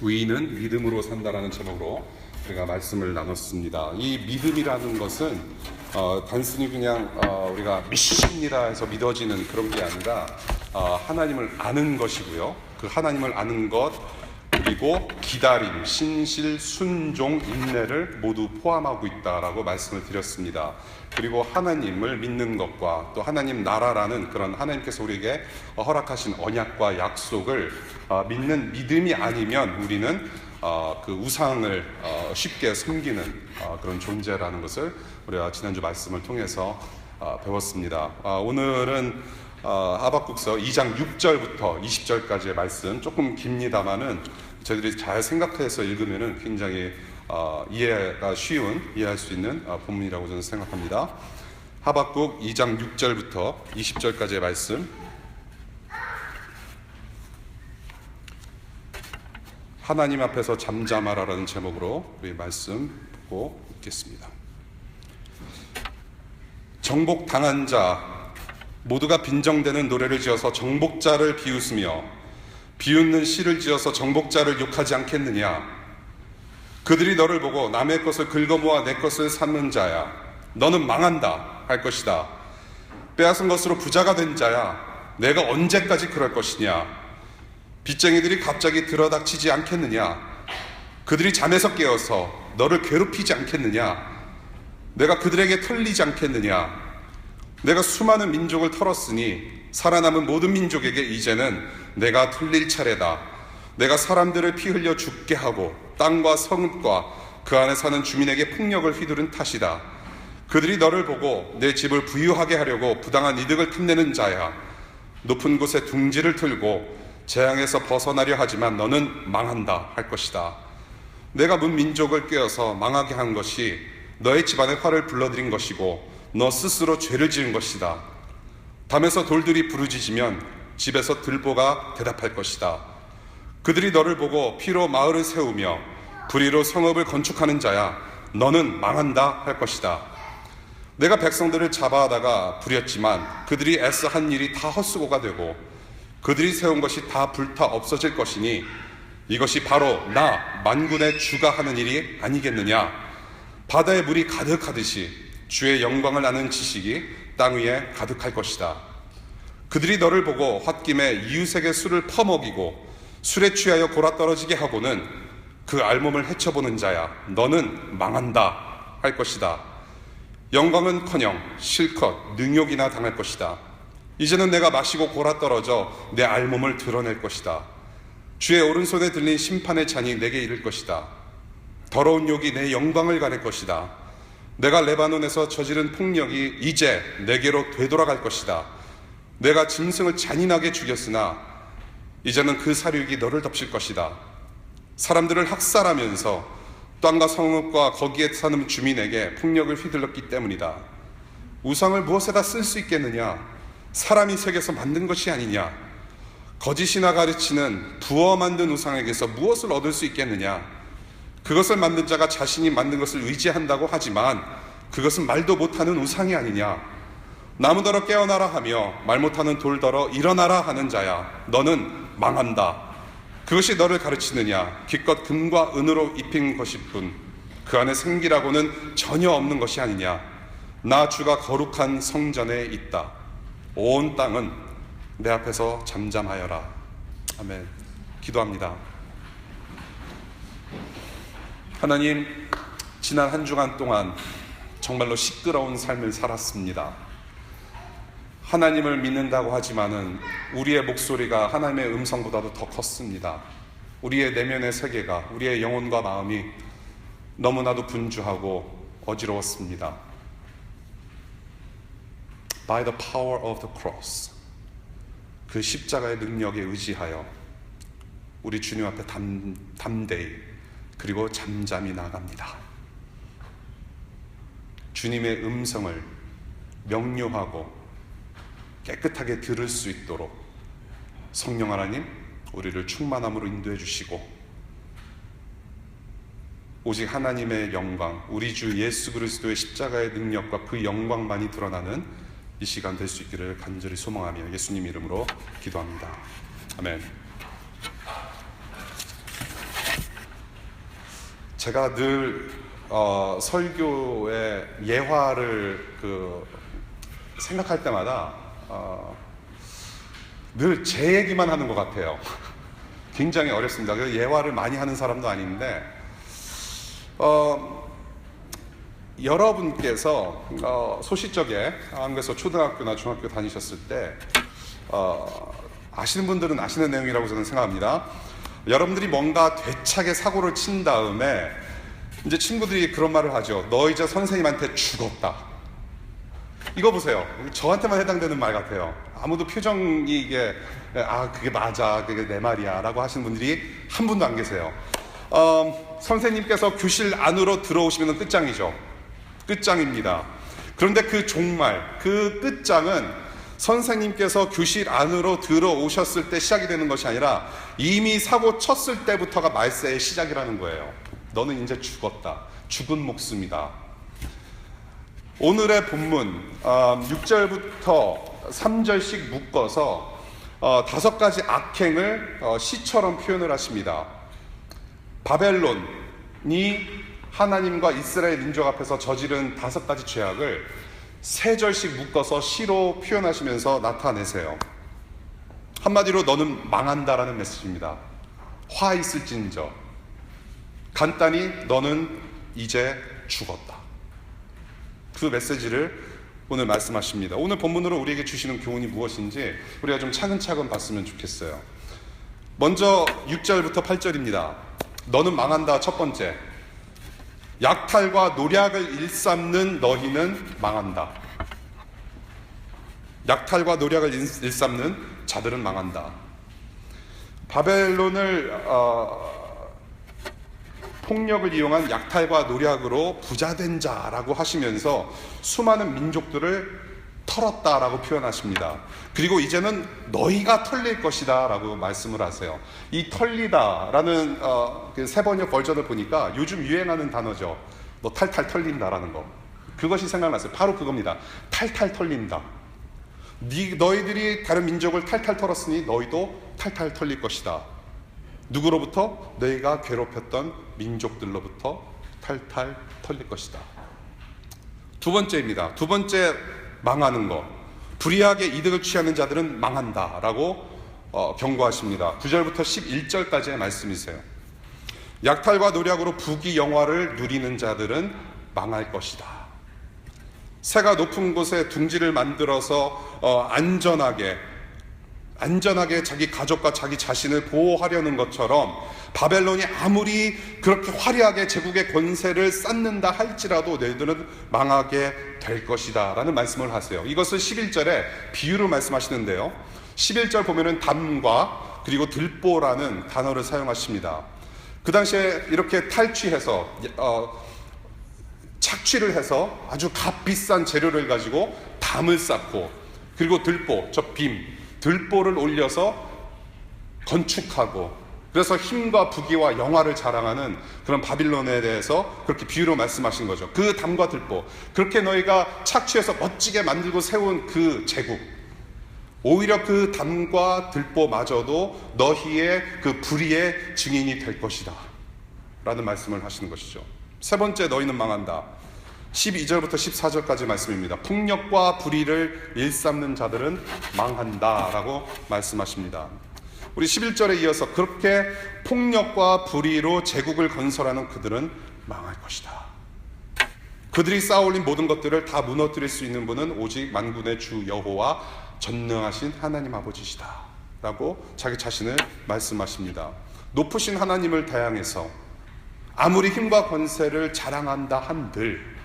의인은 믿음으로 산다라는 제목으로 우리가 말씀을 나눴습니다. 이 믿음이라는 것은 단순히 그냥 우리가 믿습니다 해서 믿어지는 그런 게 아니라 하나님을 아는 것이고요. 그 하나님을 아는 것 그리고 기다림, 신실, 순종, 인내를 모두 포함하고 있다라고 말씀을 드렸습니다. 그리고 하나님을 믿는 것과 또 하나님 나라라는 그런 하나님께서 우리에게 허락하신 언약과 약속을 믿는 믿음이 아니면 우리는 그 우상을 쉽게 섬기는 그런 존재라는 것을 우리가 지난주 말씀을 통해서 배웠습니다. 오늘은 하박국서 2장 6절부터 20절까지의 말씀 조금 깁니다만은 저희들이 잘 생각해서 읽으면은 굉장히 이해가 쉬운, 이해할 수 있는 본문이라고 저는 생각합니다. 하박국 2장 6절부터 20절까지의 말씀, 하나님 앞에서 잠잠하라라는 제목으로 우리 말씀 보고 읽겠습니다. 정복당한 자 모두가 빈정대는 노래를 지어서 정복자를 비웃으며 비웃는 시를 지어서 정복자를 욕하지 않겠느냐? 그들이 너를 보고 남의 것을 긁어모아 내 것을 삼는 자야, 너는 망한다 할 것이다. 빼앗은 것으로 부자가 된 자야, 내가 언제까지 그럴 것이냐? 빚쟁이들이 갑자기 들어닥치지 않겠느냐? 그들이 잠에서 깨어서 너를 괴롭히지 않겠느냐? 내가 그들에게 털리지 않겠느냐? 내가 수많은 민족을 털었으니 살아남은 모든 민족에게 이제는 내가 털릴 차례다. 내가 사람들을 피 흘려 죽게 하고 땅과 성읍과 그 안에 사는 주민에게 폭력을 휘두른 탓이다. 그들이 너를 보고 내 집을 부유하게 하려고 부당한 이득을 탐내는 자야. 높은 곳에 둥지를 틀고 재앙에서 벗어나려 하지만 너는 망한다 할 것이다. 내가 문 민족을 꿰어서 망하게 한 것이 너의 집안에 화를 불러들인 것이고 너 스스로 죄를 지은 것이다. 담에서 돌들이 부르짖으면 집에서 들보가 대답할 것이다. 그들이 너를 보고 피로 마을을 세우며 불의로 성읍을 건축하는 자야, 너는 망한다 할 것이다. 내가 백성들을 잡아다가 부렸지만 그들이 애써 한 일이 다 헛수고가 되고 그들이 세운 것이 다 불타 없어질 것이니 이것이 바로 나 만군의 주가 하는 일이 아니겠느냐? 바다에 물이 가득하듯이 주의 영광을 아는 지식이 땅 위에 가득할 것이다. 그들이 너를 보고 홧김에 이웃에게 술을 퍼먹이고 술에 취하여 골아떨어지게 하고는 그 알몸을 헤쳐보는 자야, 너는 망한다 할 것이다. 영광은커녕 실컷 능욕이나 당할 것이다. 이제는 내가 마시고 골아떨어져 내 알몸을 드러낼 것이다. 주의 오른손에 들린 심판의 잔이 내게 이를 것이다. 더러운 욕이 내 영광을 가릴 것이다. 내가 레바논에서 저지른 폭력이 이제 내게로 되돌아갈 것이다. 내가 짐승을 잔인하게 죽였으나 이제는 그 사륙이 너를 덮칠 것이다. 사람들을 학살하면서 땅과 성읍과 거기에 사는 주민에게 폭력을 휘둘렀기 때문이다. 우상을 무엇에다 쓸 수 있겠느냐? 사람이 새겨서 만든 것이 아니냐? 거짓이나 가르치는 부어 만든 우상에게서 무엇을 얻을 수 있겠느냐? 그것을 만든 자가 자신이 만든 것을 의지한다고 하지만 그것은 말도 못하는 우상이 아니냐? 나무더러 깨어나라 하며 말 못하는 돌더러 일어나라 하는 자야, 너는 망한다. 그것이 너를 가르치느냐? 기껏 금과 은으로 입힌 것일 뿐 그 안에 생기라고는 전혀 없는 것이 아니냐? 나 주가 거룩한 성전에 있다. 온 땅은 내 앞에서 잠잠하여라. 아멘. 기도합니다. 하나님, 지난 한 주간 동안 정말로 시끄러운 삶을 살았습니다. 하나님을 믿는다고 하지만은 우리의 목소리가 하나님의 음성보다도 더 컸습니다. 우리의 내면의 세계가, 우리의 영혼과 마음이 너무나도 분주하고 어지러웠습니다. By the power of the cross, 그 십자가의 능력에 의지하여 우리 주님 앞에 담대히 그리고 잠잠히 나갑니다. 주님의 음성을 명료하고 깨끗하게 들을 수 있도록 성령 하나님, 우리를 충만함으로 인도해 주시고 오직 하나님의 영광, 우리 주 예수 그리스도의 십자가의 능력과 그 영광만이 드러나는 이 시간 될 수 있기를 간절히 소망하며 예수님 이름으로 기도합니다. 아멘. 제가 늘 설교의 예화를 생각할 때마다 늘 제 얘기만 하는 것 같아요. 굉장히 어렵습니다. 예화를 많이 하는 사람도 아닌데 여러분께서 소시적에 한국에서 초등학교나 중학교 다니셨을 때 아시는 분들은 아시는 내용이라고 저는 생각합니다. 여러분들이 뭔가 되차게 사고를 친 다음에 이제 친구들이 그런 말을 하죠. 너 이제 선생님한테 죽었다. 이거 보세요. 저한테만 해당되는 말 같아요. 아무도 표정이 이게 그게 맞아, 그게 내 말이야 라고 하시는 분들이 한 분도 안 계세요. 선생님께서 교실 안으로 들어오시면 끝장이죠. 끝장입니다. 그런데 그 종말, 그 끝장은 선생님께서 교실 안으로 들어오셨을 때 시작이 되는 것이 아니라 이미 사고 쳤을 때부터가 말세의 시작이라는 거예요. 너는 이제 죽었다. 죽은 목숨이다. 오늘의 본문 6절부터 3절씩 묶어서 5가지 악행을 시처럼 표현을 하십니다. 바벨론이 하나님과 이스라엘 민족 앞에서 저지른 5가지 죄악을 3절씩 묶어서 시로 표현하시면서 나타내세요. 한마디로 너는 망한다라는 메시지입니다. 화 있을진저. 간단히 너는 이제 죽었다. 그 메시지를 오늘 말씀하십니다. 오늘 본문으로 우리에게 주시는 교훈이 무엇인지 우리가 좀 차근차근 봤으면 좋겠어요. 먼저 6절부터 8절입니다. 너는 망한다. 첫 번째, 약탈과 노략을 일삼는 너희는 망한다. 약탈과 노략을 일삼는 자들은 망한다. 바벨론을 폭력을 이용한 약탈과 노략으로 부자된 자라고 하시면서 수많은 민족들을 털었다라고 표현하십니다. 그리고 이제는 너희가 털릴 것이다 라고 말씀을 하세요. 이 털리다라는 그 세번역 버전을 보니까 요즘 유행하는 단어죠. 너 탈탈 털린다라는 거. 그것이 생각났어요. 바로 그겁니다. 탈탈 털린다. 너희들이 다른 민족을 탈탈 털었으니 너희도 탈탈 털릴 것이다. 누구로부터? 너희가 괴롭혔던 민족들로부터 탈탈 털릴 것이다. 두 번째입니다. 두 번째 망하는 것. 불의하게 이득을 취하는 자들은 망한다 라고 경고하십니다. 9절부터 11절까지의 말씀이세요. 약탈과 노략으로 부귀 영화를 누리는 자들은 망할 것이다. 새가 높은 곳에 둥지를 만들어서 안전하게 자기 가족과 자기 자신을 보호하려는 것처럼 바벨론이 아무리 그렇게 화려하게 제국의 권세를 쌓는다 할지라도 너희들은 망하게 될 것이다 라는 말씀을 하세요. 이것을 11절에 비유로 말씀하시는데요, 11절 보면은 담과 그리고 들보라는 단어를 사용하십니다. 그 당시에 이렇게 탈취해서 착취를 해서 아주 값비싼 재료를 가지고 담을 쌓고, 그리고 들보, 저 빔, 들보를 올려서 건축하고, 그래서 힘과 부귀와 영화를 자랑하는 그런 바빌론에 대해서 그렇게 비유로 말씀하신 거죠. 그 담과 들보, 그렇게 너희가 착취해서 멋지게 만들고 세운 그 제국, 오히려 그 담과 들보마저도 너희의 그 불의의 증인이 될 것이다 라는 말씀을 하시는 것이죠. 세 번째, 너희는 망한다. 12절부터 14절까지 말씀입니다. 폭력과 불의를 일삼는 자들은 망한다 라고 말씀하십니다. 우리 11절에 이어서 그렇게 폭력과 불의로 제국을 건설하는 그들은 망할 것이다. 그들이 쌓아올린 모든 것들을 다 무너뜨릴 수 있는 분은 오직 만군의 주 여호와 전능하신 하나님 아버지시다 라고 자기 자신을 말씀하십니다. 높으신 하나님을 대항해서 아무리 힘과 권세를 자랑한다 한들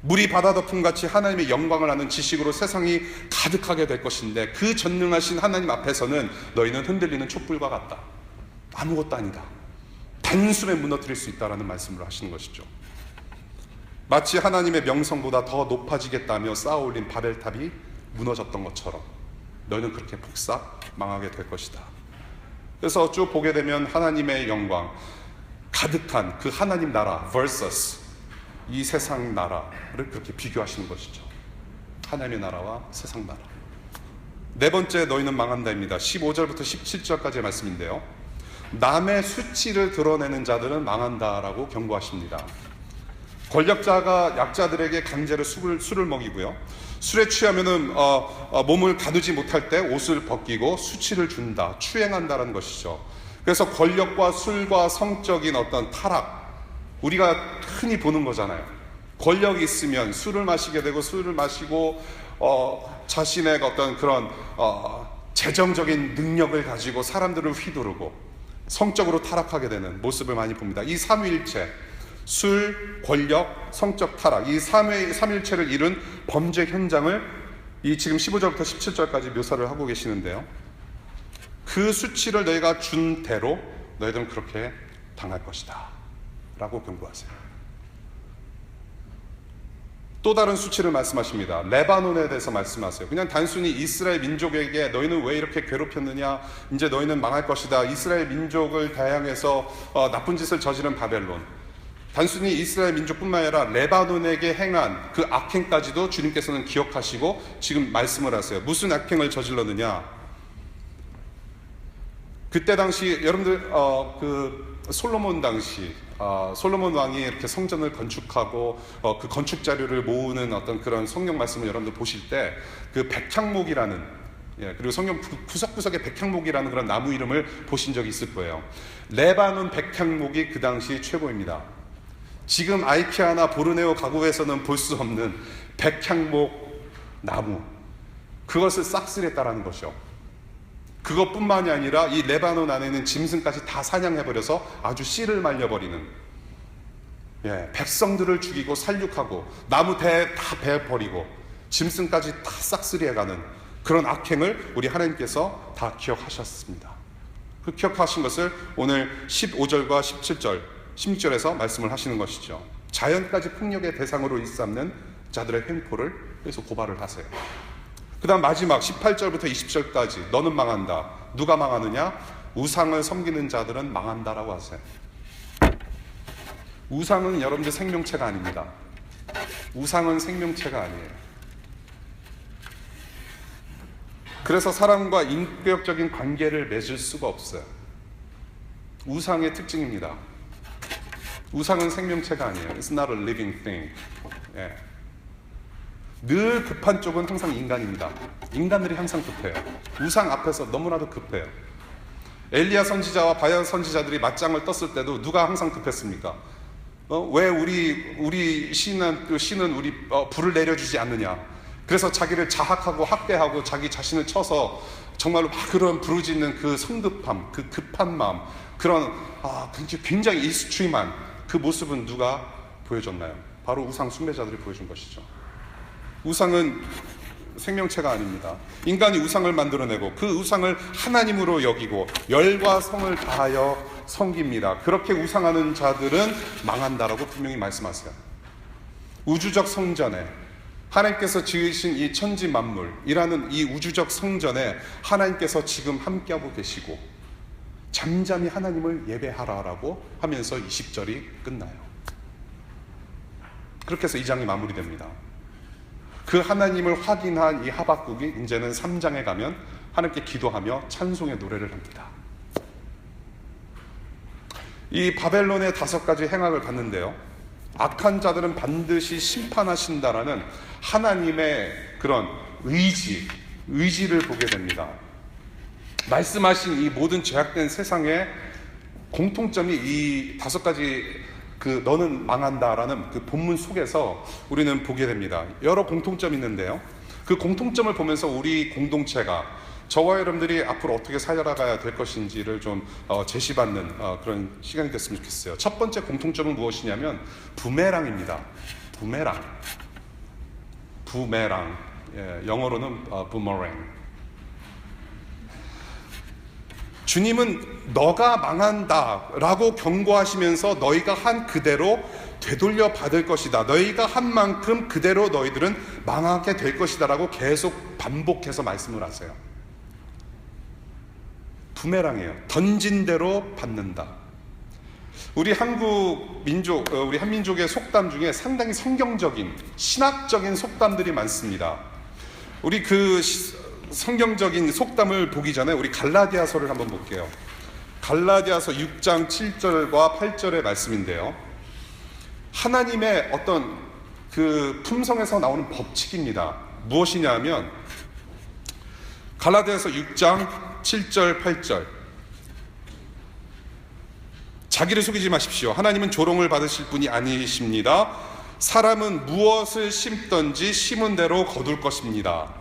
물이 바다 덮음같이 하나님의 영광을 아는 지식으로 세상이 가득하게 될 것인데, 그 전능하신 하나님 앞에서는 너희는 흔들리는 촛불과 같다. 아무것도 아니다. 단숨에 무너뜨릴 수 있다라는 말씀을 하시는 것이죠. 마치 하나님의 명성보다 더 높아지겠다며 쌓아올린 바벨탑이 무너졌던 것처럼 너희는 그렇게 폭삭 망하게 될 것이다. 그래서 쭉 보게 되면 하나님의 영광 가득한 그 하나님 나라 vs 이 세상 나라를 그렇게 비교하시는 것이죠. 하나님의 나라와 세상 나라. 네 번째, 너희는 망한다입니다. 15절부터 17절까지의 말씀인데요, 남의 수치를 드러내는 자들은 망한다라고 경고하십니다. 권력자가 약자들에게 강제로 술을 먹이고요. 술에 취하면은 몸을 가두지 못할 때 옷을 벗기고 수치를 준다, 추행한다라는 것이죠. 그래서 권력과 술과 성적인 어떤 타락, 우리가 흔히 보는 거잖아요. 권력이 있으면 술을 마시게 되고, 술을 마시고 자신의 어떤 그런 재정적인 능력을 가지고 사람들을 휘두르고 성적으로 타락하게 되는 모습을 많이 봅니다. 이 삼위일체, 술, 권력, 성적 타락, 이 삼위일체를 이룬 범죄 현장을 이 지금 15절부터 17절까지 묘사를 하고 계시는데요. 그 수치를 너희가 준 대로 너희들은 그렇게 당할 것이다 라고 경고하세요. 또 다른 수치를 말씀하십니다. 레바논에 대해서 말씀하세요. 그냥 단순히 이스라엘 민족에게 너희는 왜 이렇게 괴롭혔느냐, 이제 너희는 망할 것이다, 이스라엘 민족을 대항해서 나쁜 짓을 저지른 바벨론, 단순히 이스라엘 민족뿐만 아니라 레바논에게 행한 그 악행까지도 주님께서는 기억하시고 지금 말씀을 하세요. 무슨 악행을 저질렀느냐, 그때 당시 여러분들 그 솔로몬 당시 솔로몬 왕이 이렇게 성전을 건축하고 그 건축 자료를 모으는 어떤 그런 성경 말씀을 여러분들 보실 때 그 백향목이라는, 그리고 성경 구석구석에 백향목이라는 그런 나무 이름을 보신 적이 있을 거예요. 레바논 백향목이 그 당시 최고입니다. 지금 아이케아나 보르네오 가구에서는 볼 수 없는 백향목 나무, 그것을 싹쓸이했다라는 것이요. 그것뿐만이 아니라 이 레바논 안에 있는 짐승까지 다 사냥해버려서 아주 씨를 말려버리는, 백성들을 죽이고 살육하고 나무 대 다 베버리고 짐승까지 다 싹쓸이해가는 그런 악행을 우리 하나님께서 다 기억하셨습니다. 그 기억하신 것을 오늘 15절과 17절, 16절에서 말씀을 하시는 것이죠. 자연까지 폭력의 대상으로 일삼는 자들의 횡포를 그래서 고발을 하세요. 그 다음 마지막 18절부터 20절까지 너는 망한다. 누가 망하느냐? 우상을 섬기는 자들은 망한다라고 하세요. 우상은 여러분들 생명체가 아닙니다. 우상은 생명체가 아니에요. 그래서 사람과 인격적인 관계를 맺을 수가 없어요. 우상의 특징입니다. 우상은 생명체가 아니에요. It's not a living thing. 늘 급한 쪽은 항상 인간입니다. 인간들이 항상 급해요. 우상 앞에서 너무나도 급해요. 엘리야 선지자와 바야 선지자들이 맞짱을 떴을 때도 누가 항상 급했습니까? 왜 우리 신은 우리 불을 내려주지 않느냐? 그래서 자기를 자학하고 학대하고 자기 자신을 쳐서 정말로 막 그런 부르짖는 그 성급함, 그 급한 마음, 그런 굉장히 익스트림한 그 모습은 누가 보여줬나요? 바로 우상 숭배자들이 보여준 것이죠. 우상은 생명체가 아닙니다. 인간이 우상을 만들어내고 그 우상을 하나님으로 여기고 열과 성을 다하여 섬깁니다. 그렇게 우상하는 자들은 망한다라고 분명히 말씀하세요. 우주적 성전에 하나님께서 지으신 이 천지 만물이라는 이 우주적 성전에 하나님께서 지금 함께하고 계시고 잠잠히 하나님을 예배하라라고 하면서 20절이 끝나요. 그렇게 해서 2장이 마무리됩니다. 그 하나님을 확인한 이 하박국이 이제는 3장에 가면 하나님께 기도하며 찬송의 노래를 합니다. 이 바벨론의 5가지 행악을 봤는데요, 악한 자들은 반드시 심판하신다라는 하나님의 그런 의지를 보게 됩니다. 말씀하신 이 모든 죄악된 세상의 공통점이 이 5가지 그 너는 망한다라는 그 본문 속에서 우리는 보게 됩니다. 여러 공통점이 있는데요, 그 공통점을 보면서 우리 공동체가, 저와 여러분들이 앞으로 어떻게 살아가야 될 것인지를 좀 제시받는 그런 시간이 됐으면 좋겠어요. 첫 번째 공통점은 무엇이냐면 부메랑입니다. 부메랑. 영어로는 부머랭. 주님은 너가 망한다 라고 경고하시면서 너희가 한 그대로 되돌려 받을 것이다, 너희가 한 만큼 그대로 너희들은 망하게 될 것이다 라고 계속 반복해서 말씀을 하세요. 부메랑이에요. 던진 대로 받는다. 우리 우리 한민족의 속담 중에 상당히 성경적인 신학적인 속담들이 많습니다. 우리 그 성경적인 속담을 보기 전에 우리 갈라디아서를 한번 볼게요. 갈라디아서 6장 7절과 8절의 말씀인데요. 하나님의 어떤 그 품성에서 나오는 법칙입니다. 무엇이냐면 갈라디아서 6장 7절 8절, 자기를 속이지 마십시오. 하나님은 조롱을 받으실 분이 아니십니다. 사람은 무엇을 심든지 심은 대로 거둘 것입니다.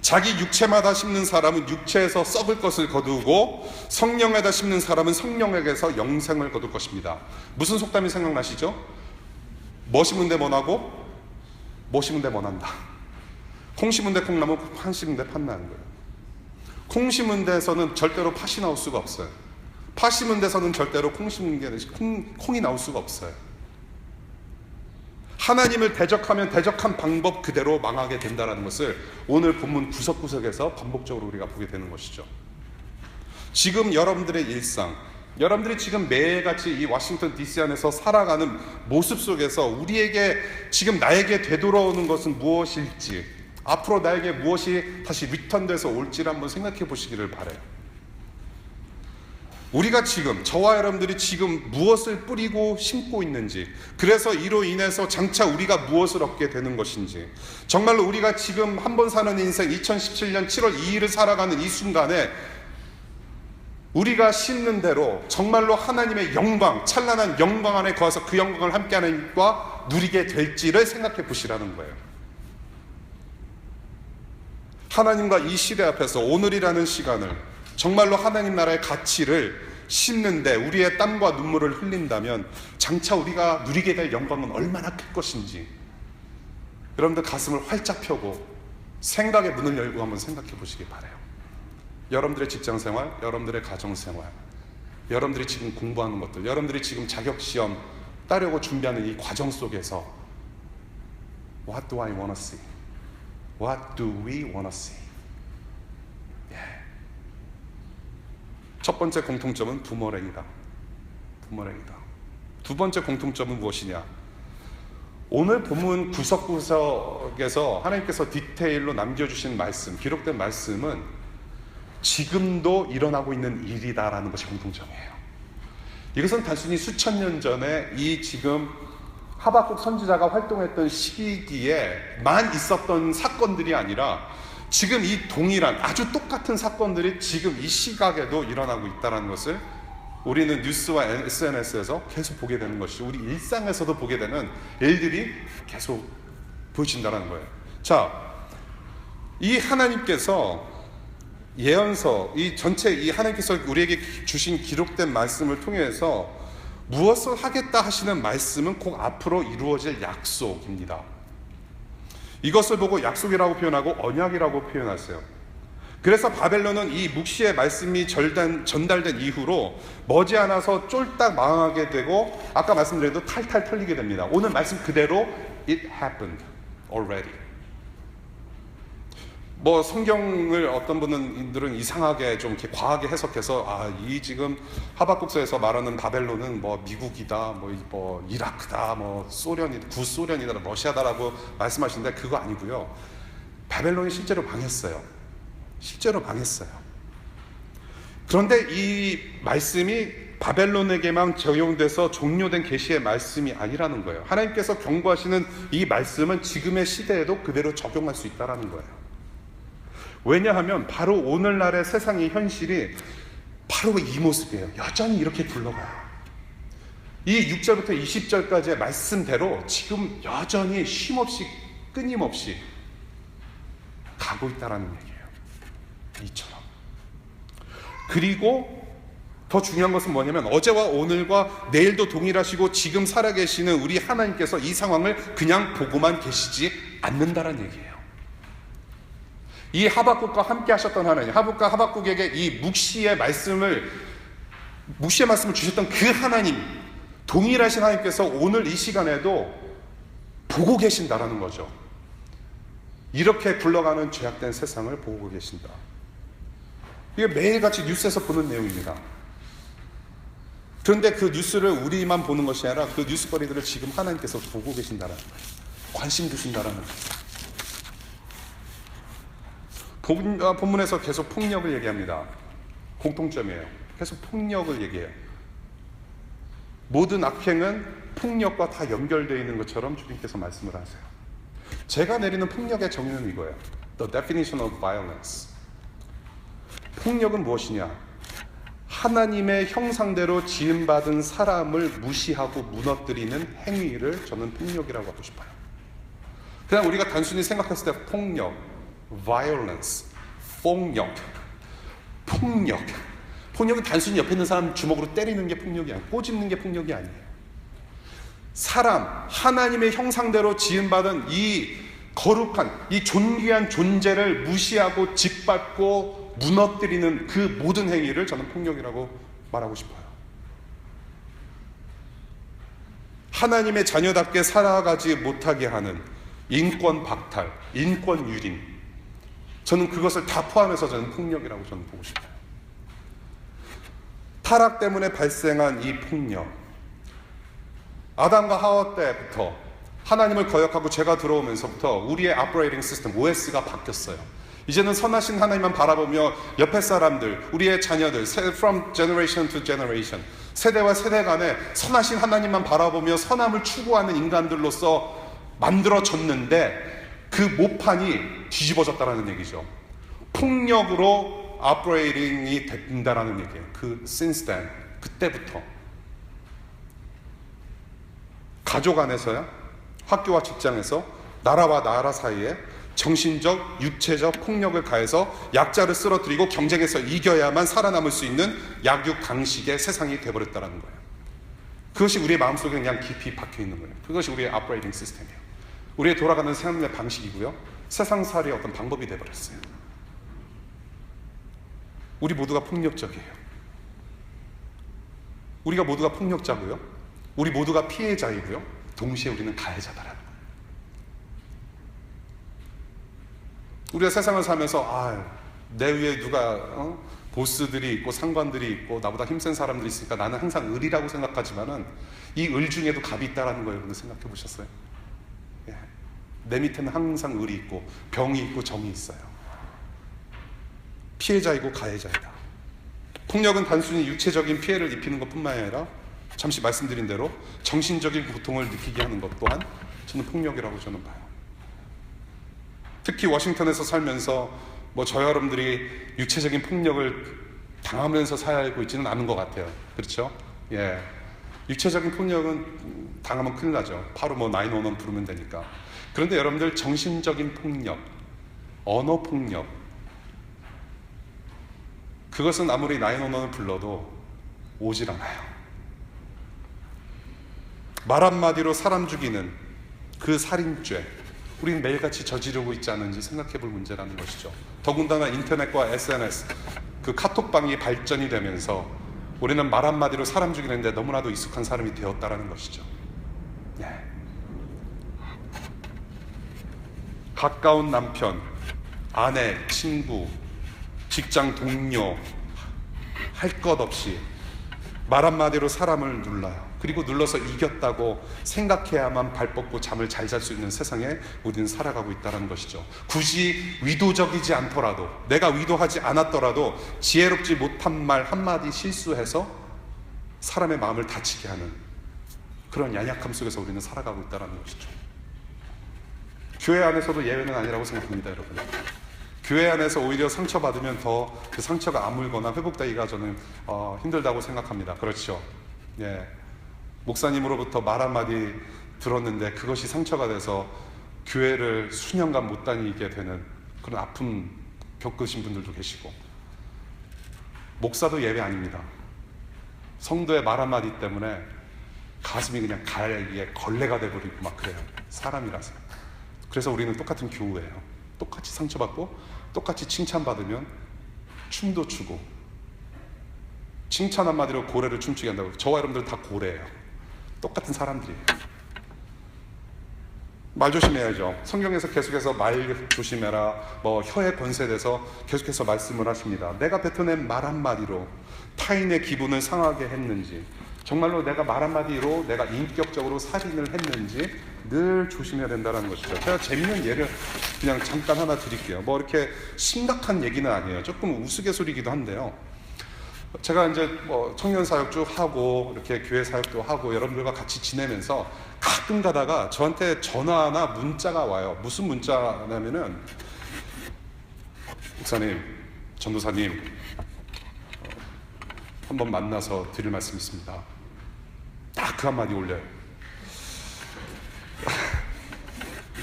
자기 육체마다 심는 사람은 육체에서 썩을 것을 거두고 성령에다 심는 사람은 성령에게서 영생을 거둘 것입니다. 무슨 속담이 생각나시죠? 뭐 심은 데 뭐나고 뭐 심은 데 뭐난다. 콩 심은 데 콩나무, 판 심은 데 팥 나는 거예요. 콩 심은 데서는 절대로 팥이 나올 수가 없어요. 팥 심은 데서는 절대로 콩이 나올 수가 없어요. 하나님을 대적하면 대적한 방법 그대로 망하게 된다는 것을 오늘 본문 구석구석에서 반복적으로 우리가 보게 되는 것이죠. 지금 여러분들의 일상, 여러분들이 지금 매일같이 이 워싱턴 DC 안에서 살아가는 모습 속에서 우리에게 지금 나에게 되돌아오는 것은 무엇일지, 앞으로 나에게 무엇이 다시 리턴돼서 올지를 한번 생각해 보시기를 바라요. 우리가 지금, 저와 여러분들이 지금 무엇을 뿌리고 심고 있는지, 그래서 이로 인해서 장차 우리가 무엇을 얻게 되는 것인지, 정말로 우리가 지금 한 번 사는 인생 2017년 7월 2일을 살아가는 이 순간에 우리가 심는 대로 정말로 하나님의 영광, 찬란한 영광 안에 거해서 그 영광을 함께하는 일과 누리게 될지를 생각해 보시라는 거예요. 하나님과 이 시대 앞에서 오늘이라는 시간을 정말로 하나님 나라의 가치를 심는데 우리의 땀과 눈물을 흘린다면 장차 우리가 누리게 될 영광은 얼마나 클 것인지, 여러분들 가슴을 활짝 펴고 생각의 문을 열고 한번 생각해 보시기 바라요. 여러분들의 직장생활, 여러분들의 가정생활, 여러분들이 지금 공부하는 것들, 여러분들이 지금 자격시험 따려고 준비하는 이 과정 속에서 What do I want to see? What do we want to see? 첫 번째 공통점은 부모랭이다. 부모랭이다. 두 번째 공통점은 무엇이냐? 오늘 본문 구석구석에서 하나님께서 디테일로 남겨주신 말씀, 기록된 말씀은 지금도 일어나고 있는 일이다라는 것이 공통점이에요. 이것은 단순히 수천 년 전에 이 지금 하박국 선지자가 활동했던 시기에만 있었던 사건들이 아니라 지금 이 동일한 아주 똑같은 사건들이 지금 이 시각에도 일어나고 있다는 것을 우리는 뉴스와 SNS에서 계속 보게 되는 것이죠. 우리 일상에서도 보게 되는 일들이 계속 보여진다는 거예요. 자, 이 하나님께서 예언서, 이 전체 이 하나님께서 우리에게 주신 기록된 말씀을 통해서 무엇을 하겠다 하시는 말씀은 꼭 앞으로 이루어질 약속입니다. 이것을 보고 약속이라고 표현하고 언약이라고 표현하세요. 그래서 바벨론은 이 묵시의 말씀이 전달된 이후로 머지않아서 쫄딱 망하게 되고 아까 말씀드린 대로 탈탈 털리게 됩니다. 오늘 말씀 그대로 It happened already. 뭐 성경을 어떤 분들은 이상하게 좀 이렇게 과하게 해석해서 이 지금 하박국서에서 말하는 바벨론은 뭐 미국이다, 뭐 이라크다, 뭐 구소련이다, 러시아다라고 말씀하시는데 그거 아니고요. 바벨론이 실제로 망했어요. 실제로 망했어요. 그런데 이 말씀이 바벨론에게만 적용돼서 종료된 계시의 말씀이 아니라는 거예요. 하나님께서 경고하시는 이 말씀은 지금의 시대에도 그대로 적용할 수 있다는 거예요. 왜냐하면 바로 오늘날의 세상의 현실이 바로 이 모습이에요. 여전히 이렇게 굴러가요. 이 6절부터 20절까지의 말씀대로 지금 여전히 쉼없이 끊임없이 가고 있다는 얘기예요. 이처럼. 그리고 더 중요한 것은 뭐냐면 어제와 오늘과 내일도 동일하시고 지금 살아계시는 우리 하나님께서 이 상황을 그냥 보고만 계시지 않는다는 얘기예요. 이 하박국과 함께 하셨던 하나님, 하박국에게 이 묵시의 말씀을 주셨던 그 하나님, 동일하신 하나님께서 오늘 이 시간에도 보고 계신다라는 거죠. 이렇게 굴러가는 죄악된 세상을 보고 계신다. 이게 매일같이 뉴스에서 보는 내용입니다. 그런데 그 뉴스를 우리만 보는 것이 아니라 그 뉴스거리들을 지금 하나님께서 보고 계신다는 거예요. 관심 두신다는 거예요. 본문에서 계속 폭력을 얘기합니다. 공통점이에요. 계속 폭력을 얘기해요. 모든 악행은 폭력과 다 연결되어 있는 것처럼 주님께서 말씀을 하세요. 제가 내리는 폭력의 정의는 이거예요. The definition of violence. 폭력은 무엇이냐? 하나님의 형상대로 지음받은 사람을 무시하고 무너뜨리는 행위를 저는 폭력이라고 하고 싶어요. 그냥 우리가 단순히 생각했을 때 폭력, violence, 폭력은 단순히 옆에 있는 사람 주먹으로 때리는 게 폭력이 아니에요. 꼬집는 게 폭력이 아니에요. 사람, 하나님의 형상대로 지음받은 이 거룩한, 이 존귀한 존재를 무시하고 짓밟고 무너뜨리는 그 모든 행위를 저는 폭력이라고 말하고 싶어요. 하나님의 자녀답게 살아가지 못하게 하는 인권 박탈, 인권 유린, 저는 그것을 다 포함해서 저는 폭력이라고 저는 보고 싶어요. 타락 때문에 발생한 이 폭력, 아담과 하와 때부터 하나님을 거역하고 죄가 들어오면서부터 우리의 operating system, OS가 바뀌었어요. 이제는 선하신 하나님만 바라보며 옆에 사람들, 우리의 자녀들, from generation to generation, 세대와 세대 간에 선하신 하나님만 바라보며 선함을 추구하는 인간들로서 만들어졌는데 그 모판이 뒤집어졌다는 얘기죠. 폭력으로 operating이 된다는 얘기예요. 그 since then, 그때부터 가족 안에서야, 학교와 직장에서, 나라와 나라 사이에 정신적, 육체적 폭력을 가해서 약자를 쓰러뜨리고 경쟁에서 이겨야만 살아남을 수 있는 약육강식의 세상이 되어버렸다는 거예요. 그것이 우리의 마음속에 그냥 깊이 박혀있는 거예요. 그것이 우리의 operating system이에요. 우리의 돌아가는 삶의 방식이고요, 세상살이의 어떤 방법이 되어버렸어요. 우리 모두가 폭력적이에요. 우리가 모두가 폭력자고요, 우리 모두가 피해자이고요, 동시에 우리는 가해자다라는 거예요. 우리가 세상을 살면서 내 위에 누가 보스들이 있고 상관들이 있고 나보다 힘센 사람들이 있으니까 나는 항상 을이라고 생각하지만은 이 을 중에도 갑이 있다라는 거예요. 여러분 생각해 보셨어요? 예. 내 밑에는 항상 을이 있고 병이 있고 정이 있어요. 피해자이고 가해자이다. 폭력은 단순히 육체적인 피해를 입히는 것뿐만 아니라 잠시 말씀드린 대로 정신적인 고통을 느끼게 하는 것 또한 저는 폭력이라고 저는 봐요. 특히 워싱턴에서 살면서 저 여러분들이 육체적인 폭력을 당하면서 살고 있지는 않은 것 같아요. 그렇죠? 예. 육체적인 폭력은 당하면 큰일 나죠. 바로 911 부르면 되니까. 그런데 여러분들 정신적인 폭력, 언어 폭력, 그것은 아무리 911을 불러도 오질 않아요. 말 한마디로 사람 죽이는 그 살인죄, 우리는 매일같이 저지르고 있지 않은지 생각해 볼 문제라는 것이죠. 더군다나 인터넷과 SNS, 그 카톡방이 발전이 되면서 우리는 말 한마디로 사람 죽이는데 너무나도 익숙한 사람이 되었다라는 것이죠. 네. 가까운 남편, 아내, 친구, 직장 동료, 할 것 없이 말 한마디로 사람을 눌러요. 그리고 눌러서 이겼다고 생각해야만 발 뻗고 잠을 잘 잘 수 있는 세상에 우리는 살아가고 있다는 것이죠. 굳이 위도적이지 않더라도, 내가 위도하지 않았더라도 지혜롭지 못한 말 한마디 실수해서 사람의 마음을 다치게 하는 그런 연약함 속에서 우리는 살아가고 있다는 것이죠. 교회 안에서도 예외는 아니라고 생각합니다, 여러분. 교회 안에서 오히려 상처받으면 더 그 상처가 아물거나 회복되기가 저는 힘들다고 생각합니다. 그렇죠? 예. 목사님으로부터 말 한마디 들었는데 그것이 상처가 돼서 교회를 수년간 못 다니게 되는 그런 아픔 겪으신 분들도 계시고, 목사도 예외 아닙니다. 성도의 말 한마디 때문에 가슴이 그냥 가에 걸레가 돼버리고 막 그래요. 사람이라서. 그래서 우리는 똑같은 교우예요. 똑같이 상처받고 똑같이 칭찬받으면 춤도 추고, 칭찬 한마디로 고래를 춤추게 한다고. 저와 여러분들 다 고래예요. 똑같은 사람들이에요. 말 조심해야죠. 성경에서 계속해서 말 조심해라, 혀의 권세에 대해서 계속해서 말씀을 하십니다. 내가 뱉어낸 말 한마디로 타인의 기분을 상하게 했는지, 정말로 내가 말 한마디로 내가 인격적으로 살인을 했는지 늘 조심해야 된다는 것이죠. 제가 재밌는 예를 그냥 잠깐 하나 드릴게요. 이렇게 심각한 얘기는 아니에요. 조금 우스갯소리이기도 한데요. 제가 이제 뭐 청년 사역 쭉 하고 이렇게 교회 사역도 하고 여러분들과 같이 지내면서 가끔 가다가 저한테 전화나 문자가 와요. 무슨 문자냐면은, 목사님, 전도사님, 한번 만나서 드릴 말씀이 있습니다. 딱 그 한마디 올려요.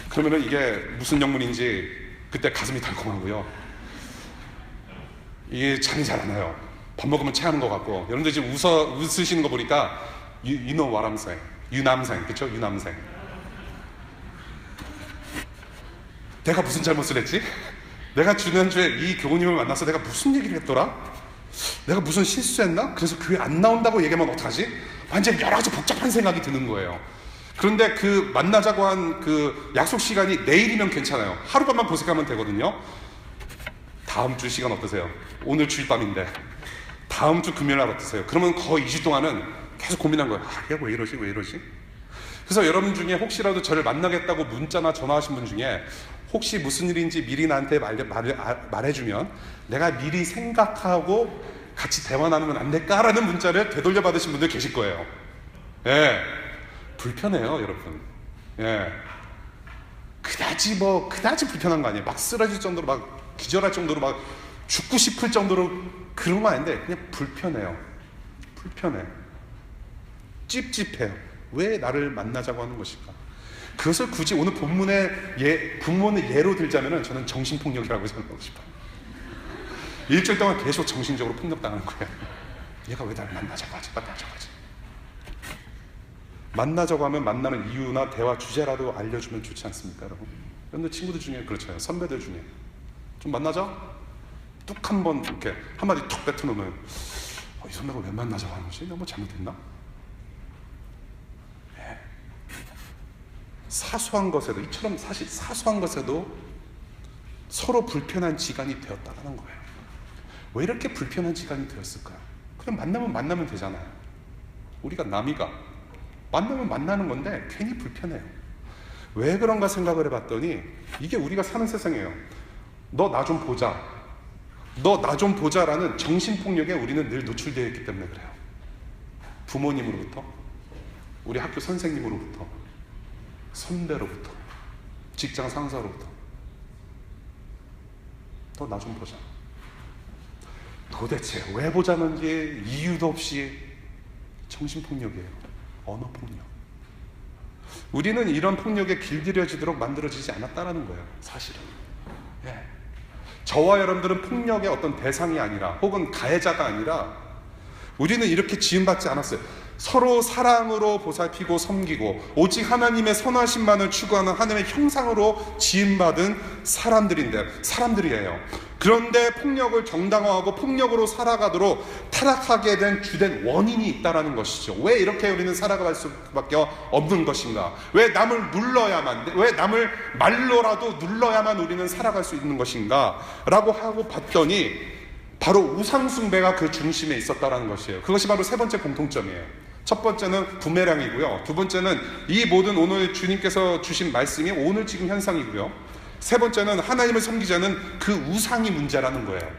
그러면은 이게 무슨 영문인지 그때 가슴이 덜컹하고요. 이게 잠이 잘 안 와요. 밥 먹으면 체하는 것 같고. 여러분들 지금 웃으시는 거 보니까 you know what I'm saying. 유남생, 그쵸? 유남생. 내가 무슨 잘못을 했지? 내가 지난주에 이 교우님을 만나서 내가 무슨 얘기를 했더라? 내가 무슨 실수했나? 그래서 교회 안 나온다고 얘기하면 어떡하지? 완전 여러 가지 복잡한 생각이 드는 거예요. 그런데 그 만나자고 한 그 약속 시간이 내일이면 괜찮아요. 하룻밤만 보색하면 되거든요. 다음 주 시간 어떠세요? 오늘 주일밤인데 다음 주 금요일 날 어떠세요? 그러면 거의 2주 동안은 계속 고민한 거예요. 얘 왜 이러지? 왜 이러지? 그래서 여러분 중에 혹시라도 저를 만나겠다고 문자나 전화하신 분 중에 혹시 무슨 일인지 미리 나한테 말해주면 내가 미리 생각하고 같이 대화 나누면 안 될까라는 문자를 되돌려 받으신 분들 계실 거예요. 예, 불편해요, 여러분. 예, 그다지 불편한 거 아니에요. 막 쓰러질 정도로, 막 기절할 정도로, 막 죽고 싶을 정도로 그런 거 아닌데 그냥 불편해요. 불편해. 찝찝해요. 왜 나를 만나자고 하는 것일까? 그것을 굳이 오늘 본문의 예로 들자면은 저는 정신폭력이라고 생각하고 싶어요. 일주일 동안 계속 정신적으로 폭력당하는 거예요. 얘가 왜 나를 만나자고 하지? 만나자고 하면 만나는 이유나 대화 주제라도 알려주면 좋지 않습니까, 여러분? 여러분들 친구들 중에 그렇잖아요. 선배들 중에 좀 만나자? 뚝 한번 이렇게 한마디 툭 뱉어놓으면 이 선배가 왜 만나자고 하는 거지? 내가 뭐 잘못했나? 네. 사소한 것에도, 이처럼 사실 사소한 것에도 서로 불편한 지간이 되었다는 거예요. 왜 이렇게 불편한 지간이 되었을까요? 그냥 만나면 되잖아요. 우리가 남이가 만나면 만나는 건데 괜히 불편해요. 왜 그런가 생각을 해봤더니 이게 우리가 사는 세상이에요. 너 나 좀 보자. 너 나 좀 보자라는 정신폭력에 우리는 늘 노출되어 있기 때문에 그래요. 부모님으로부터, 우리 학교 선생님으로부터, 선배로부터, 직장 상사로부터. 너 나 좀 보자. 도대체 왜 보자는지 이유도 없이 정신폭력이에요. 언어폭력. 우리는 이런 폭력에 길들여지도록 만들어지지 않았다는 거예요. 사실은. 예. 저와 여러분들은 폭력의 어떤 대상이 아니라 혹은 가해자가 아니라 우리는 이렇게 지음받지 않았어요. 서로 사랑으로 보살피고 섬기고 오직 하나님의 선하심만을 추구하는 하나님의 형상으로 지음받은 사람들이에요. 그런데 폭력을 정당화하고 폭력으로 살아가도록 타락하게 된 주된 원인이 있다는 것이죠. 왜 이렇게 우리는 살아갈 수밖에 없는 것인가? 왜 남을 눌러야만, 왜 남을 말로라도 눌러야만 우리는 살아갈 수 있는 것인가? 라고 하고 봤더니 바로 우상숭배가 그 중심에 있었다는 것이에요. 그것이 바로 세 번째 공통점이에요. 첫 번째는 부메랑이고요. 두 번째는 이 모든 오늘 주님께서 주신 말씀이 오늘 지금 현상이고요. 세 번째는 하나님을 섬기지 않은 그 우상이 문제라는 거예요.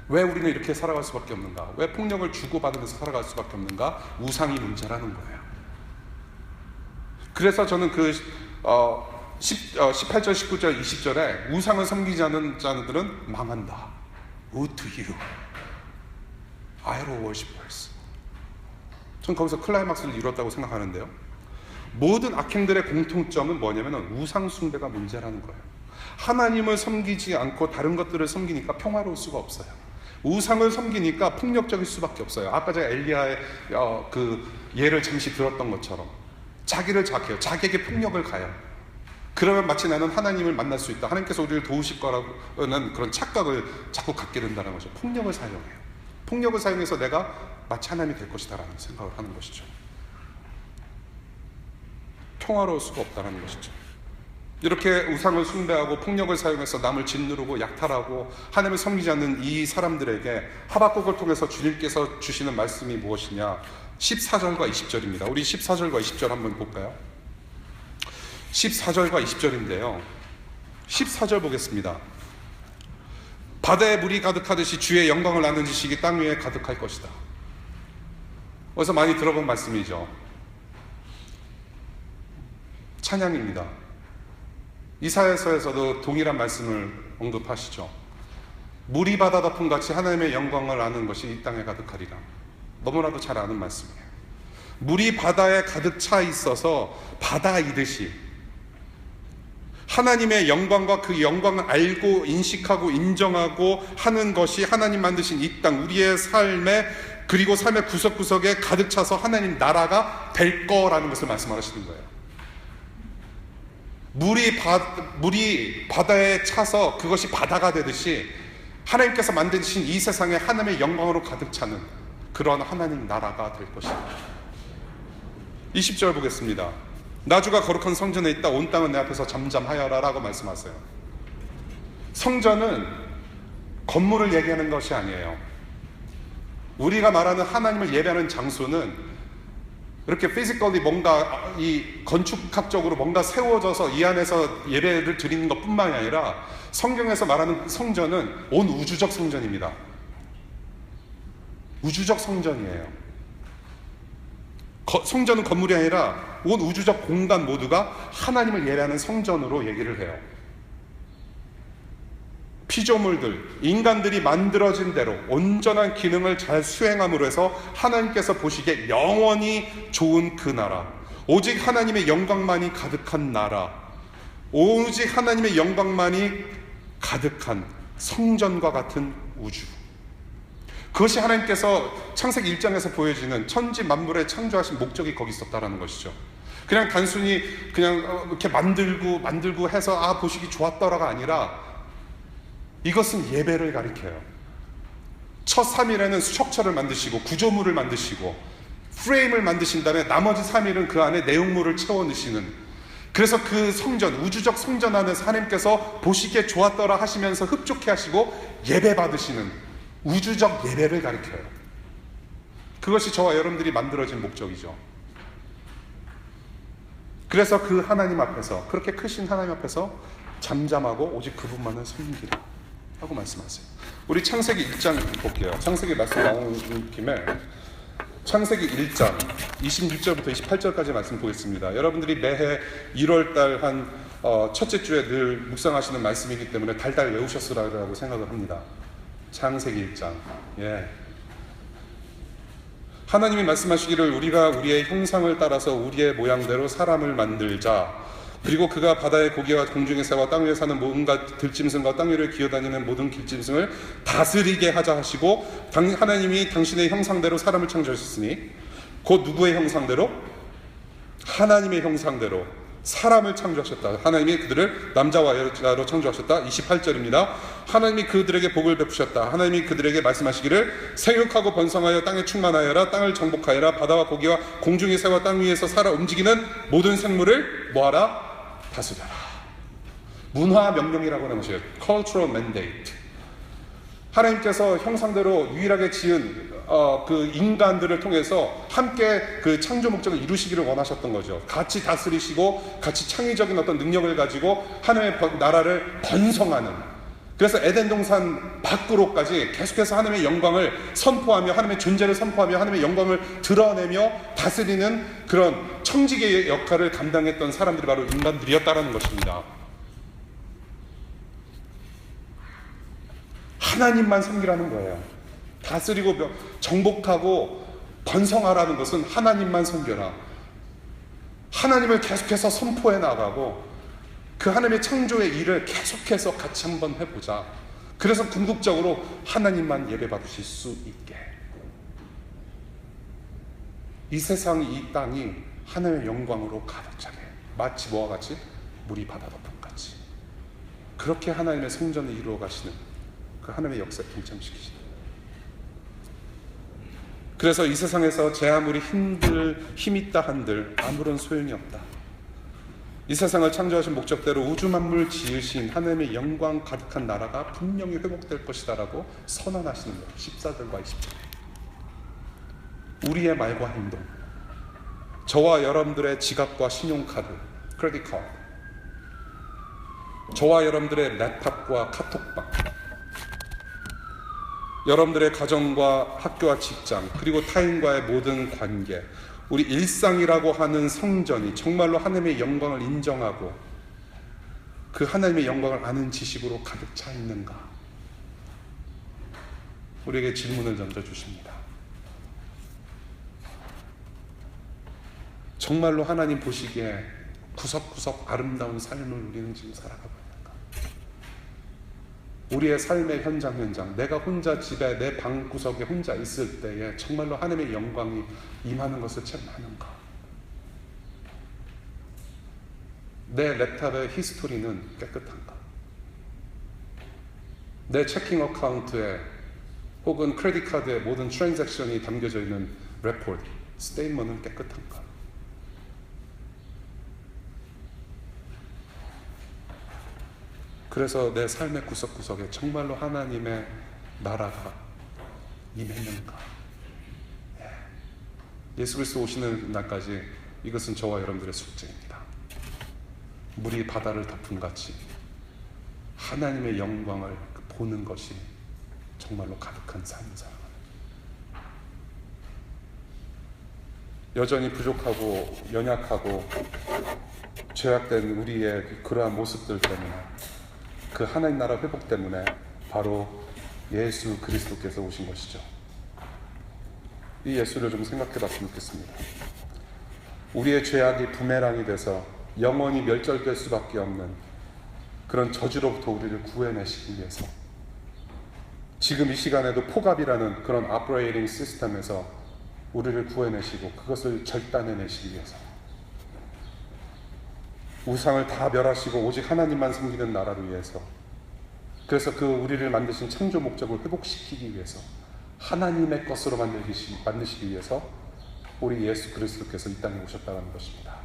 왜 우리는 이렇게 살아갈 수밖에 없는가? 왜 폭력을 주고받으면서 살아갈 수밖에 없는가? 우상이 문제라는 거예요. 그래서 저는 그 18절, 19절, 20절에 우상을 섬기지 않는 자들은 망한다. Woe to you, idol worshippers. 전 거기서 클라이막스를 이뤘다고 생각하는데요. 모든 악행들의 공통점은 뭐냐면 우상 숭배가 문제라는 거예요. 하나님을 섬기지 않고 다른 것들을 섬기니까 평화로울 수가 없어요. 우상을 섬기니까 폭력적일 수밖에 없어요. 아까 제가 엘리야의 그 예를 잠시 들었던 것처럼 자기를 자극해요. 자기에게 폭력을 가요. 그러면 마치 나는 하나님을 만날 수 있다. 하나님께서 우리를 도우실 거라는 그런 착각을 자꾸 갖게 된다는 거죠. 폭력을 사용해요. 폭력을 사용해서 내가 마치 하나님이 될 것이다 라는 생각을 하는 것이죠. 평화로울 수가 없다는 것이죠. 이렇게 우상을 숭배하고 폭력을 사용해서 남을 짓누르고 약탈하고 하나님을 섬기지 않는 이 사람들에게 하박국을 통해서 주님께서 주시는 말씀이 무엇이냐? 14절과 20절입니다. 우리 14절과 20절 한번 볼까요? 14절과 20절인데요. 14절 보겠습니다. 바다에 물이 가득하듯이 주의 영광을 나누는 지식이 땅 위에 가득할 것이다. 어디서 많이 들어본 말씀이죠. 찬양입니다. 이사야서에서도 동일한 말씀을 언급하시죠. 물이 바다 덮음 같이 하나님의 영광을 아는 것이 이 땅에 가득하리라. 너무나도 잘 아는 말씀이에요. 물이 바다에 가득 차 있어서 바다이듯이 하나님의 영광과 그 영광을 알고 인식하고 인정하고 하는 것이 하나님 만드신 이 땅, 우리의 삶에, 그리고 삶의 구석구석에 가득 차서 하나님 나라가 될 거라는 것을 말씀하시는 거예요. 물이 바다에 차서 그것이 바다가 되듯이 하나님께서 만드신 이 세상에 하나님의 영광으로 가득 차는 그런 하나님 나라가 될 것입니다. 20절 보겠습니다. 나주가 거룩한 성전에 있다. 온 땅은 내 앞에서 잠잠하여라 라고 말씀하세요. 성전은 건물을 얘기하는 것이 아니에요. 우리가 말하는 하나님을 예배하는 장소는 이렇게 피지컬리 뭔가 이 건축학적으로 뭔가 세워져서 이 안에서 예배를 드리는 것 뿐만이 아니라 성경에서 말하는 성전은 온 우주적 성전입니다. 우주적 성전이에요. 성전은 건물이 아니라 온 우주적 공간 모두가 하나님을 예배하는 성전으로 얘기를 해요. 피조물들, 인간들이 만들어진 대로 온전한 기능을 잘 수행함으로 해서 하나님께서 보시기에 영원히 좋은 그 나라, 오직 하나님의 영광만이 가득한 나라, 오직 하나님의 영광만이 가득한 성전과 같은 우주, 그것이 하나님께서 창세기 1장에서 보여지는 천지 만물의 창조하신 목적이 거기 있었다라는 것이죠. 그냥 단순히 그냥 이렇게 만들고 해서 보시기 좋았더라가 아니라 이것은 예배를 가리켜요. 첫 3일에는 스트럭처를 만드시고 구조물을 만드시고 프레임을 만드신 다음에 나머지 3일은 그 안에 내용물을 채워 넣으시는, 그래서 그 성전, 우주적 성전 안에서 하나님께서 보시기에 좋았더라 하시면서 흡족해 하시고 예배 받으시는 우주적 예배를 가리켜요. 그것이 저와 여러분들이 만들어진 목적이죠. 그래서 그 하나님 앞에서, 그렇게 크신 하나님 앞에서 잠잠하고 오직 그분만을 섬기라 하고 말씀하세요. 우리 창세기 1장 볼게요. 창세기 말씀 나오는 김에 창세기 1장 26절부터 28절까지 말씀 보겠습니다. 여러분들이 매해 1월달 한 첫째 주에 늘 묵상하시는 말씀이기 때문에 달달 외우셨으라고 생각을 합니다. 창세기 1장. 하나님이 말씀하시기를 우리가 우리의 형상을 따라서 우리의 모양대로 사람을 만들자. 그리고 그가 바다의 고기와 공중의 새와 땅 위에 사는 온갖 들짐승과 땅 위를 기어다니는 모든 길짐승을 다스리게 하자 하시고, 하나님이 당신의 형상대로 사람을 창조하셨으니 곧 누구의 형상대로? 하나님의 형상대로 사람을 창조하셨다. 하나님이 그들을 남자와 여자로 창조하셨다. 28절입니다. 하나님이 그들에게 복을 베푸셨다. 하나님이 그들에게 말씀하시기를 생육하고 번성하여 땅에 충만하여라. 땅을 정복하여라. 바다와 고기와 공중의 새와 땅 위에서 살아 움직이는 모든 생물을 뭐하라? 다스려라. 문화 명령이라고 하는 것이에요. Cultural mandate. 하나님께서 형상대로 유일하게 지은 그 인간들을 통해서 함께 그 창조 목적을 이루시기를 원하셨던 거죠. 같이 다스리시고 같이 창의적인 어떤 능력을 가지고 하나님의 나라를 번성하는, 그래서 에덴 동산 밖으로까지 계속해서 하나님의 영광을 선포하며 하나님의 존재를 선포하며 하나님의 영광을 드러내며 다스리는 그런 청지기의 역할을 감당했던 사람들이 바로 인간들이었다라는 것입니다. 하나님만 섬기라는 거예요. 다스리고 정복하고 번성하라는 것은 하나님만 섬겨라. 하나님을 계속해서 선포해 나가고 그 하나님의 창조의 일을 계속해서 같이 한번 해보자. 그래서 궁극적으로 하나님만 예배 받으실 수 있게, 이 세상이, 이 땅이 하나님의 영광으로 가득 차게, 마치 뭐와 같이? 물이 바다 덮음 같이. 그렇게 하나님의 성전을 이루어 가시는 그 하나님의 역사에 동참시키시는. 그래서 이 세상에서 제 아무리 힘있다 한들 아무런 소용이 없다. 이 세상을 창조하신 목적대로 우주 만물 지으신 하나님의 영광 가득한 나라가 분명히 회복될 것이다 라고 선언하시는 거예요. 14절과 20절. 우리의 말과 행동, 저와 여러분들의 지갑과 신용카드, 크레딧 카드, 저와 여러분들의 랩탑과 카톡방, 여러분들의 가정과 학교와 직장, 그리고 타인과의 모든 관계, 우리 일상이라고 하는 성전이 정말로 하나님의 영광을 인정하고 그 하나님의 영광을 아는 지식으로 가득 차 있는가? 우리에게 질문을 던져주십니다. 정말로 하나님 보시기에 구석구석 아름다운 삶을 우리는 지금 살아가고 있는가? 우리의 삶의 현장, 내가 혼자 집에 내 방구석에 혼자 있을 때에 정말로 하나님의 영광이 임하는 것을 체험하는가? 내 랩탑의 히스토리는 깨끗한가? 내 체킹 어카운트에 혹은 크레딧 카드에 모든 트랜잭션이 담겨져 있는 레포트, 스테이트먼트는 깨끗한가? 그래서 내 삶의 구석구석에 정말로 하나님의 나라가 임했는가? 예수 그리스도 오시는 날까지 이것은 저와 여러분들의 숙제입니다. 물이 바다를 덮은 같이 하나님의 영광을 보는 것이 정말로 가득한 삶을 살아가는, 여전히 부족하고 연약하고 죄악된 우리의 그러한 모습들 때문에, 그 하나님 나라 회복 때문에 바로 예수 그리스도께서 오신 것이죠. 이 예수를 좀 생각해 봤으면 좋겠습니다. 우리의 죄악이 부메랑이 돼서 영원히 멸절될 수밖에 없는 그런 저주로부터 우리를 구해내시기 위해서 지금 이 시간에도 포갑이라는 그런 오퍼레이팅 시스템에서 우리를 구해내시고 그것을 절단해내시기 위해서 우상을 다 멸하시고 오직 하나님만 섬기는 나라를 위해서, 그래서 그 우리를 만드신 창조 목적을 회복시키기 위해서 하나님의 것으로 만드시기 위해서 우리 예수 그리스도께서 이 땅에 오셨다는 것입니다.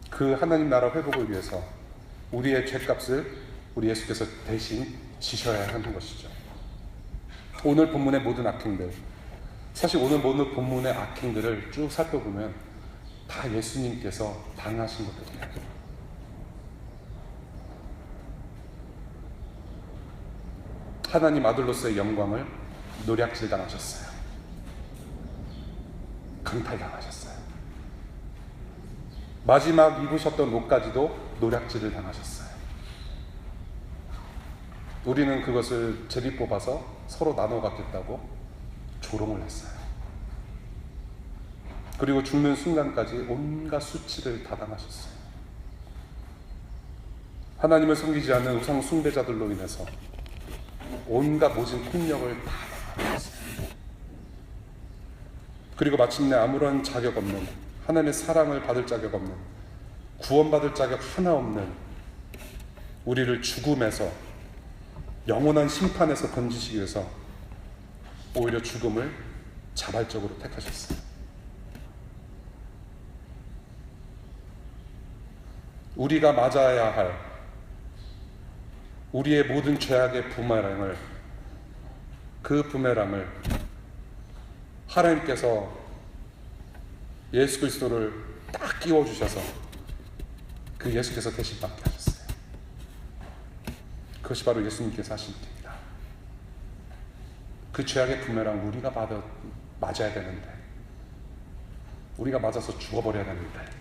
그 하나님 나라 회복을 위해서 우리의 죄값을 우리 예수께서 대신 지셔야 하는 것이죠. 오늘 본문의 모든 악행들, 사실 오늘 모든 본문의 악행들을 쭉 살펴보면 다 예수님께서 당하신 것들이에요. 하나님 아들로서의 영광을 노략질 당하셨어요. 강탈당하셨어요. 마지막 입으셨던 옷까지도 노략질을 당하셨어요. 우리는 그것을 제비 뽑아서 서로 나눠 갖겠다고 조롱을 했어요. 그리고 죽는 순간까지 온갖 수치를 다 당하셨어요. 하나님을 섬기지 않는 우상 숭배자들로 인해서 온갖 모진 폭력을 다 당하셨어요. 그리고 마침내 아무런 자격 없는, 하나님의 사랑을 받을 자격 없는, 구원받을 자격 하나 없는 우리를 죽음에서, 영원한 심판에서 건지시기 위해서 오히려 죽음을 자발적으로 택하셨어요. 우리가 맞아야 할 우리의 모든 죄악의 부메랑을, 그 부메랑을 하나님께서 예수 그리스도를 딱 끼워주셔서 그 예수께서 대신 받게 하셨어요. 그것이 바로 예수님께서 하신 일입니다. 그 죄악의 부메랑 우리가 맞아야 되는데, 우리가 맞아서 죽어버려야 되는데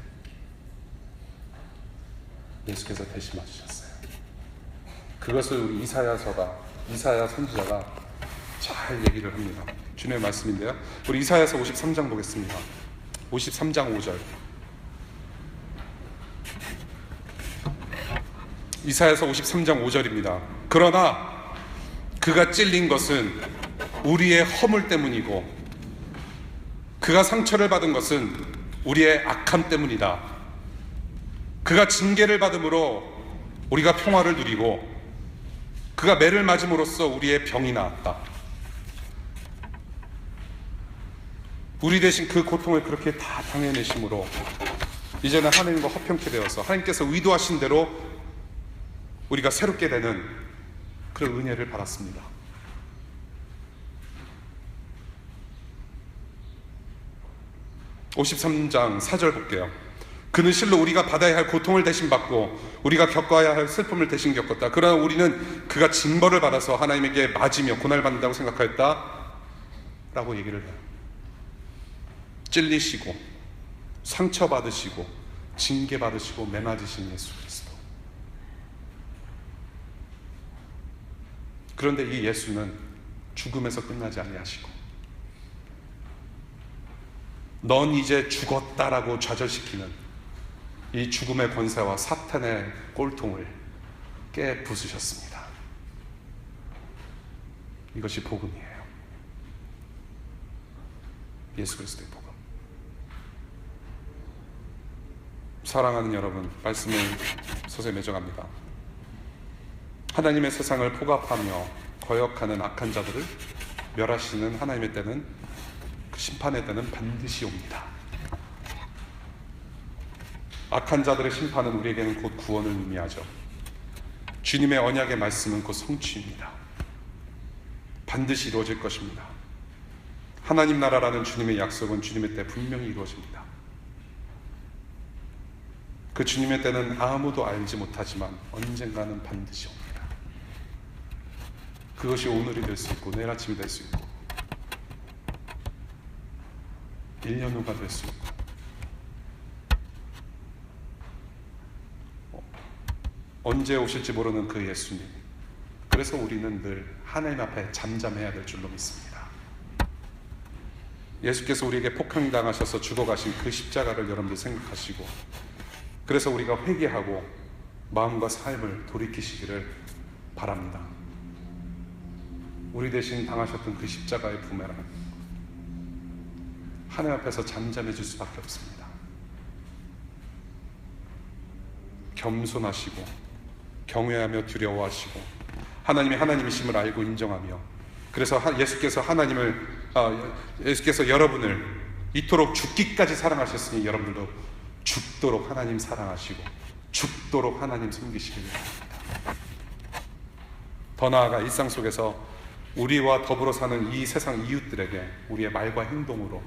예수께서 대신 맞으셨어요. 그것을 우리 이사야 선지자가 잘 얘기를 합니다. 주님의 말씀인데요, 우리 이사야서 53장 보겠습니다. 53장 5절. 이사야서 53장 5절입니다. 그러나 그가 찔린 것은 우리의 허물 때문이고 그가 상처를 받은 것은 우리의 악함 때문이다. 그가 징계를 받음으로 우리가 평화를 누리고 그가 매를 맞음으로써 우리의 병이 나았다. 우리 대신 그 고통을 그렇게 다 당해내심으로 이제는 하나님과 화평케 되어서 하나님께서 의도하신 대로 우리가 새롭게 되는 그런 은혜를 받았습니다. (53장 4절) 볼게요. 그는 실로 우리가 받아야 할 고통을 대신 받고 우리가 겪어야 할 슬픔을 대신 겪었다. 그러나 우리는 그가 징벌을 받아서 하나님에게 맞으며 고난을 받는다고 생각하였다 라고 얘기를 해요. 찔리시고 상처받으시고 징계받으시고 매맞으신 예수 그리스도. 그런데 이 예수는 죽음에서 끝나지 아니하시고 넌 이제 죽었다라고 좌절시키는 이 죽음의 권세와 사탄의 꼴통을 깨부수셨습니다. 이것이 복음이에요. 예수 그리스도의 복음. 사랑하는 여러분, 말씀을 서서히 맺어갑니다. 하나님의 세상을 포갑하며 거역하는 악한 자들을 멸하시는 하나님의 때는, 그 심판의 때는 반드시 옵니다. 악한 자들의 심판은 우리에게는 곧 구원을 의미하죠. 주님의 언약의 말씀은 곧 성취입니다. 반드시 이루어질 것입니다. 하나님 나라라는 주님의 약속은 주님의 때 분명히 이루어집니다. 그 주님의 때는 아무도 알지 못하지만 언젠가는 반드시 옵니다. 그것이 오늘이 될 수 있고 내일 아침이 될 수 있고 1년 후가 될 수 있고 언제 오실지 모르는 그 예수님. 그래서 우리는 늘 하나님 앞에 잠잠해야 될 줄로 믿습니다. 예수께서 우리에게 폭행당하셔서 죽어가신 그 십자가를 여러분들 생각하시고, 그래서 우리가 회개하고 마음과 삶을 돌이키시기를 바랍니다. 우리 대신 당하셨던 그 십자가의 부메랑 하나님 앞에서 잠잠해질 수밖에 없습니다. 겸손하시고 경외하며 두려워하시고 하나님이 하나님이심을 알고 인정하며, 그래서 예수께서 여러분을 이토록 죽기까지 사랑하셨으니 여러분들도 죽도록 하나님 사랑하시고 죽도록 하나님 섬기시길 바랍니다. 더 나아가 일상 속에서 우리와 더불어 사는 이 세상 이웃들에게 우리의 말과 행동으로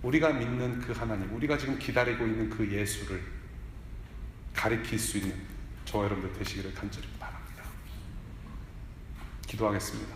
우리가 믿는 그 하나님, 우리가 지금 기다리고 있는 그 예수를 가리킬 수 있는 저와 여러분들 되시기를 간절히 바랍니다. 기도하겠습니다.